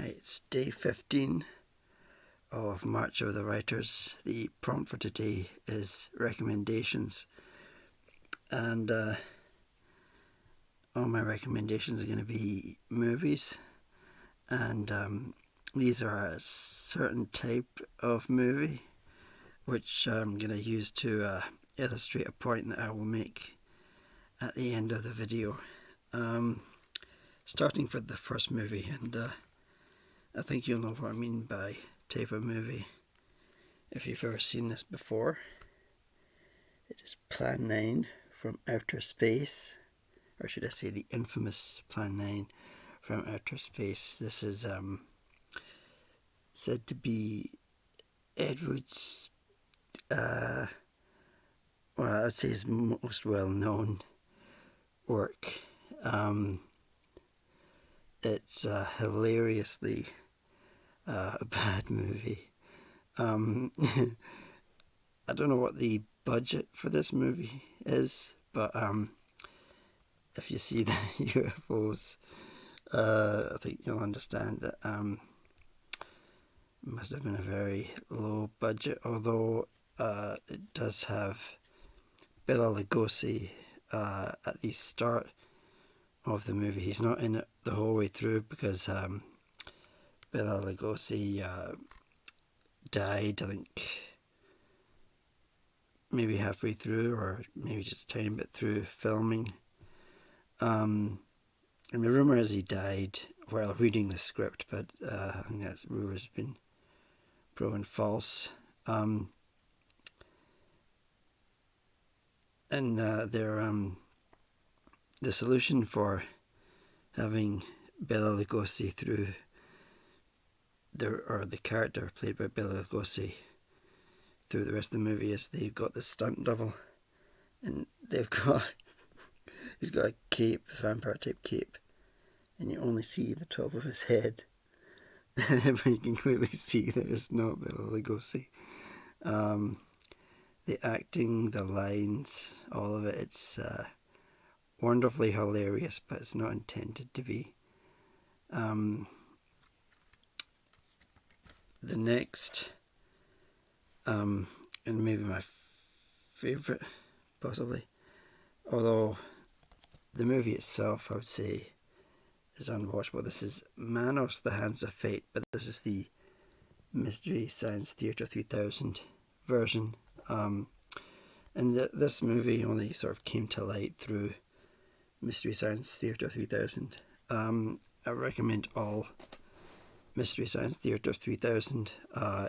Right, it's day 15 of March of the Writers. The prompt for today is recommendations, and all my recommendations are going to be movies, and these are a certain type of movie which I'm going to use to illustrate a point that I will make at the end of the video. Starting with the first movie, and I think you'll know what I mean by type of movie if you've ever seen this before. It is Plan 9 from Outer Space, or should I say the infamous Plan 9 from Outer Space. This is said to be Ed Wood's, I would say his most well-known work. It's a hilariously bad movie. I don't know what the budget for this movie is, but if you see the UFOs, I think you'll understand that it must have been a very low budget, although it does have Bela Lugosi at the start of the movie. He's not in it the whole way through because Bela Lugosi died, I think, maybe halfway through, or maybe just a tiny bit through filming. And the rumour is he died while reading the script, but I think that rumour has been proven false. And the solution for having Bela Lugosi through the character played by Bela Lugosi through the rest of the movie is they've got this stunt double, and he's got a cape, a vampire type cape, and you only see the top of his head, but you can clearly see that it's not Bela Lugosi. The acting, the lines, all of it, it's wonderfully hilarious, but it's not intended to be. The next, and maybe my favourite, possibly, although the movie itself, I would say, is unwatchable. This is Manos, The Hands of Fate, but this is the Mystery Science Theatre 3000 version. And this movie only sort of came to light through Mystery Science Theatre 3000. I recommend all Mystery Science Theatre 3000.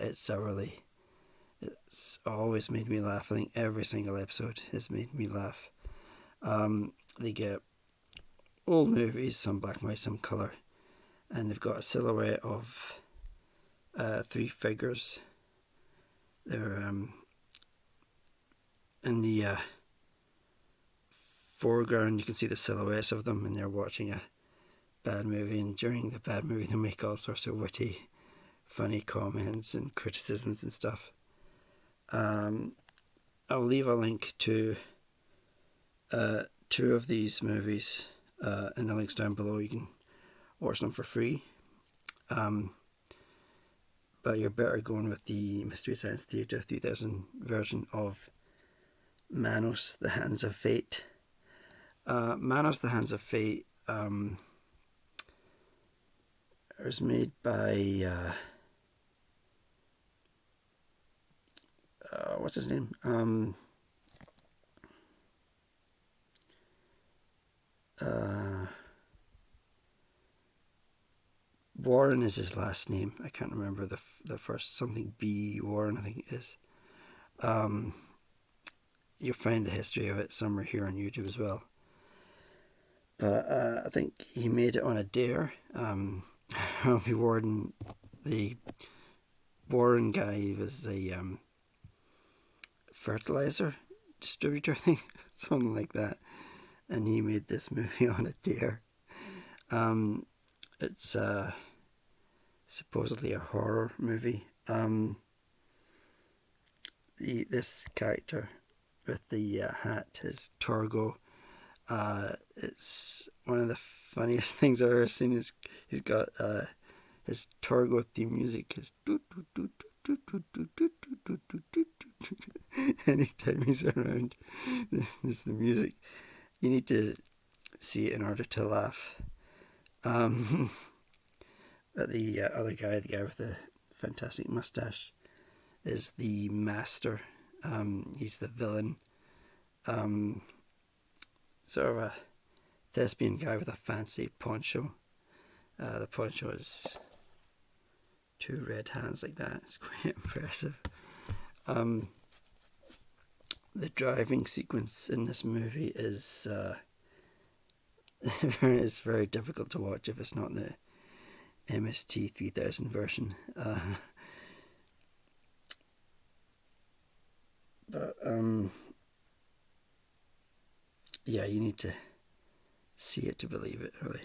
It's always made me laugh. I think every single episode has made me laugh. They get old movies, some black and white, some colour, and they've got a silhouette of three figures. They're in the foreground. You can see the silhouettes of them, and they're watching a bad movie, and during the bad movie they make all sorts of witty, funny comments and criticisms and stuff. I'll leave a link to two of these movies in the links down below. You can watch them for free, but you're better going with the Mystery Science Theatre 3000 version of Manos, The Hands of Fate. Manos, The Hands of Fate was made by what's his name? Warren is his last name. I can't remember the first, something B. Warren, I think it is. You'll find the history of it somewhere here on YouTube as well. But I think he made it on a dare. The Warren guy was the fertilizer distributor, I think, something like that. And he made this movie on a dare. It's supposedly a horror movie. This character with the hat is Torgo. It's one of the funniest things I've ever seen. He's got his Torgo theme music is anytime he's around. This is the music. You need to see it in order to laugh. But the other guy, the guy with the fantastic mustache, is the master. He's the villain. Sort of a thespian guy with a fancy poncho. The poncho is two red hands like that. It's quite impressive. The driving sequence in this movie is it's very difficult to watch if it's not the MST 3000 version. But yeah, you need to see it to believe it, really.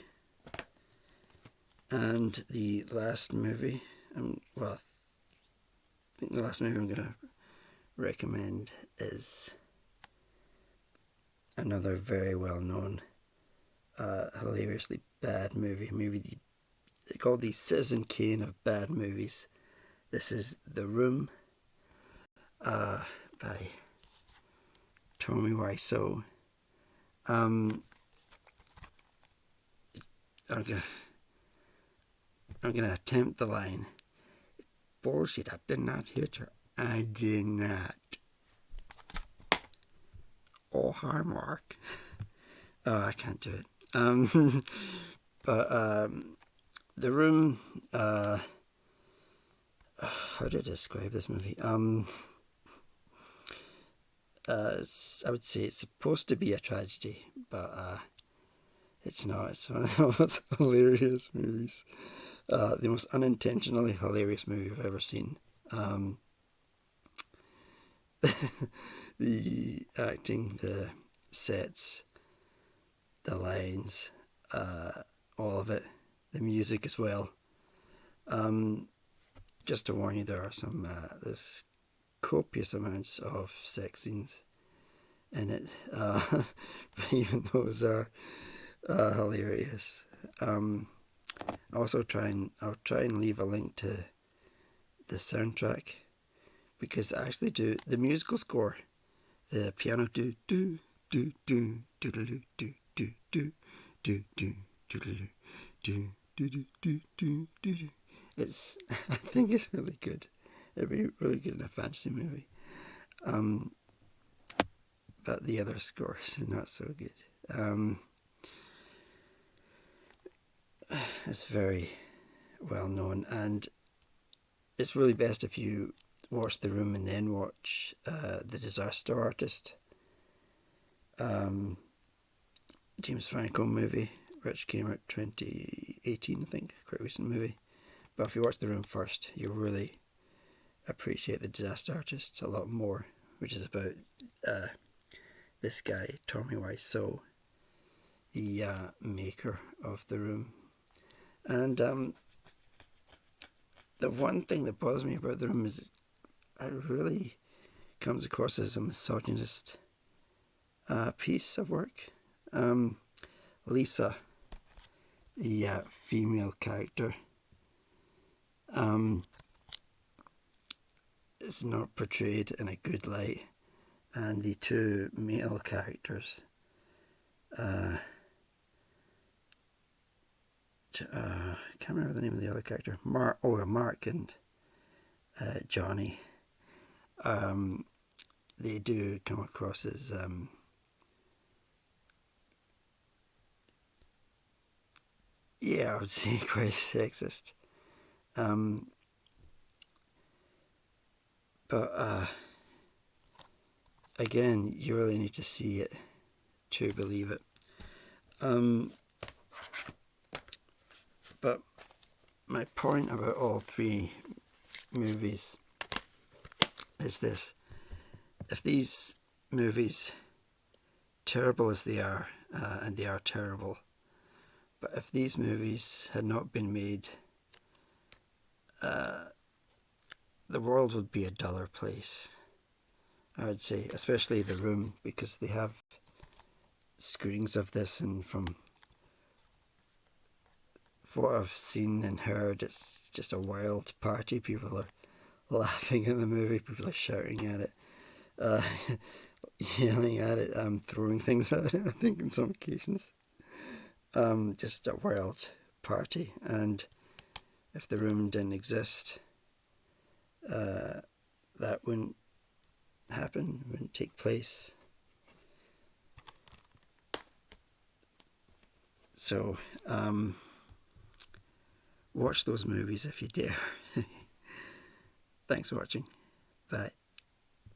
And the last movie, well, I think the last movie I'm going to recommend is another very well known, hilariously bad movie. Maybe called the Citizen Kane of bad movies. This is The Room, by Tommy Wiseau. I'm gonna attempt the line. Bullshit, I did not hit her. I did not. Oh, hi, Mark. Oh, I can't do it. But The Room, how do I describe this movie? I would say it's supposed to be a tragedy, but it's not. It's one of the most hilarious movies. The most unintentionally hilarious movie I've ever seen. The acting, the sets, the lines, all of it, the music as well. Just to warn you, there are there's copious amounts of sex scenes in it, but even those are hilarious. I'll try and leave a link to the soundtrack, because I actually do the musical score, the piano do do do do do do do do do do do do do do do do do. It's I think it's really good. It'd be really good in a fantasy movie. But the other scores are not so good. It's very well known, and it's really best if you watch The Room and then watch The Disaster Artist, James Franco movie, which came out 2018, I think, quite a recent movie. But if you watch The Room first, you'll really appreciate The Disaster Artist a lot more, which is about this guy, Tommy Wiseau, the maker of The Room. And the one thing that bothers me about The Room is it really comes across as a misogynist piece of work. Lisa, the female character, is not portrayed in a good light, and the two male characters, I can't remember the name of the other character, Mark and Johnny, they do come across as I would say quite sexist. But again, you really need to see it to believe it. But my point about all three movies is this: if these movies, terrible as they are, and they are terrible, but if these movies had not been made, the world would be a duller place, I would say, especially The Room, because they have screenings of this and from what I've seen and heard, it's just a wild party. People are laughing at the movie, people are shouting at it, uh, yelling at it, throwing things at it, I think, in some occasions. Just a wild party. And if the room didn't exist, that wouldn't happen, wouldn't take place. So, watch those movies if you dare. Thanks for watching. Bye.